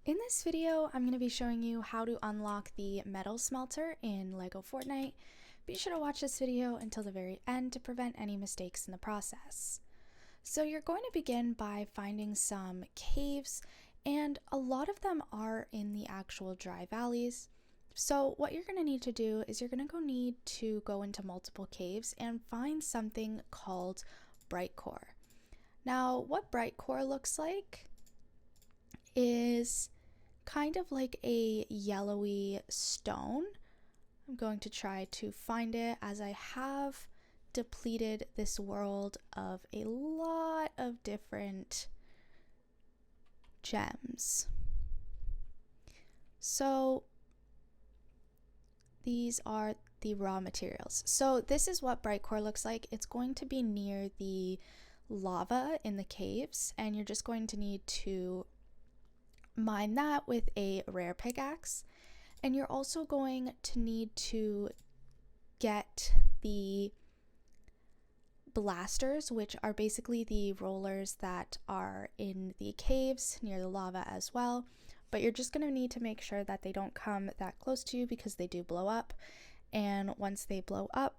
In this video, I'm going to be showing you how to unlock the metal smelter in LEGO Fortnite. Be sure to watch this video until the very end to prevent any mistakes in the process. So you're going to begin by finding some caves, and a lot of them are in the actual dry valleys. So what you're going to need to do is you're going to need to go into multiple caves and find something called bright core. Now, what bright core looks like is kind of like a yellowy stone. I'm going to try to find it as I have depleted this world of a lot of different gems. So these are the raw materials. So this is what bright core looks like. It's going to be near the lava in the caves, and you're just going to need to mine that with a rare pickaxe. And you're also going to need to get the blasters, which are basically the rollers that are in the caves near the lava as well. But you're just going to need to make sure that they don't come that close to you because they do blow up. And once they blow up,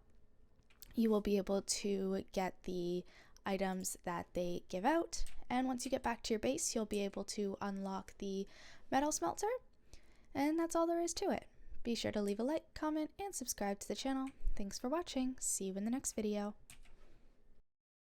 you will be able to get the items that they give out. And once you get back to your base, you'll be able to unlock the metal smelter. And that's all there is to it. Be sure to leave a like, comment, and subscribe to the channel. Thanks for watching. See you in the next video.